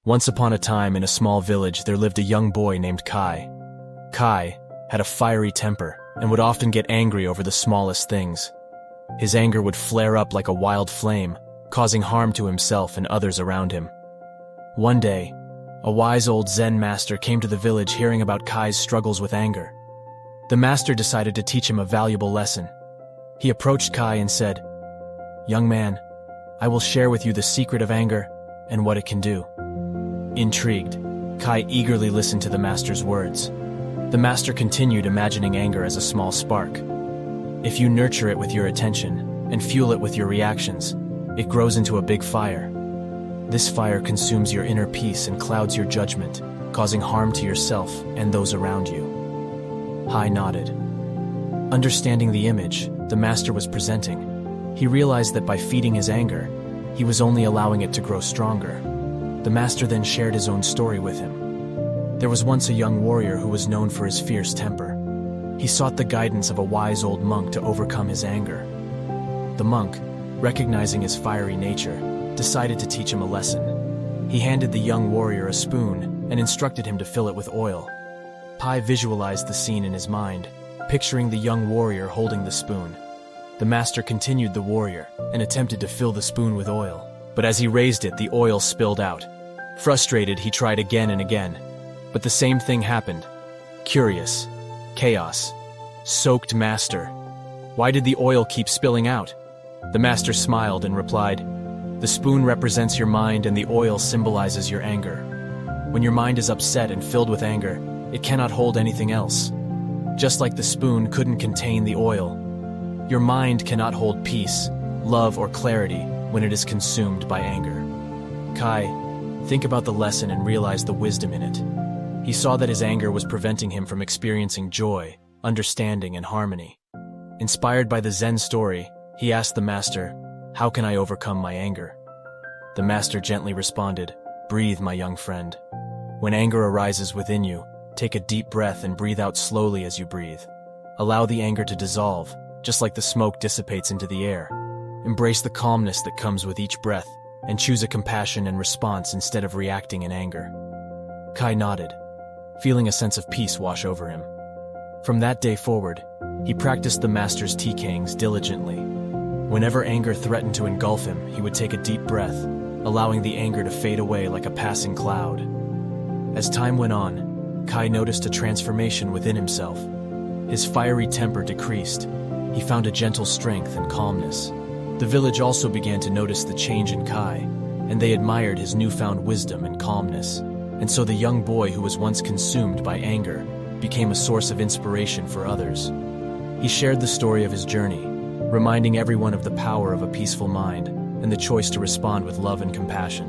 Once upon a time in a small village there lived a young boy named Kai. Kai had a fiery temper and would often get angry over the smallest things. His anger would flare up like a wild flame, causing harm to himself and others around him. One day, a wise old Zen master came to the village hearing about Kai's struggles with anger. The master decided to teach him a valuable lesson. He approached Kai and said, "Young man, I will share with you the secret of anger and what it can do." Intrigued, Kai eagerly listened to the master's words. The master continued imagining anger as a small spark. If you nurture it with your attention and fuel it with your reactions, it grows into a big fire. This fire consumes your inner peace and clouds your judgment, causing harm to yourself and those around you. Kai nodded. Understanding the image the master was presenting, he realized that by feeding his anger, he was only allowing it to grow stronger. The master then shared his own story with him. There was once a young warrior who was known for his fierce temper. He sought the guidance of a wise old monk to overcome his anger. The monk, recognizing his fiery nature, decided to teach him a lesson. He handed the young warrior a spoon and instructed him to fill it with oil. Kai visualized the scene in his mind, picturing the young warrior holding the spoon. The master continued the warrior and attempted to fill the spoon with oil, but as he raised it, the oil spilled out. Frustrated, he tried again and again, but the same thing happened. Curious, chaos, soaked master. Why did the oil keep spilling out? The master smiled and replied, "The spoon represents your mind and the oil symbolizes your anger. When your mind is upset and filled with anger, it cannot hold anything else. Just like the spoon couldn't contain the oil, your mind cannot hold peace, love, or clarity when it is consumed by anger." Kai, think about the lesson and realize the wisdom in it. He saw that his anger was preventing him from experiencing joy, understanding, and harmony. Inspired by the Zen story, he asked the master, "How can I overcome my anger?" The master gently responded, "Breathe, my young friend. When anger arises within you, take a deep breath and breathe out slowly as you breathe. Allow the anger to dissolve, just like the smoke dissipates into the air. Embrace the calmness that comes with each breath, and choose a compassion and response instead of reacting in anger." Kai nodded, feeling a sense of peace wash over him. From that day forward, he practiced the master's teachings diligently. Whenever anger threatened to engulf him, he would take a deep breath, allowing the anger to fade away like a passing cloud. As time went on, Kai noticed a transformation within himself. His fiery temper decreased. He found a gentle strength and calmness. The village also began to notice the change in Kai, and they admired his newfound wisdom and calmness. And so the young boy who was once consumed by anger became a source of inspiration for others. He shared the story of his journey, reminding everyone of the power of a peaceful mind and the choice to respond with love and compassion.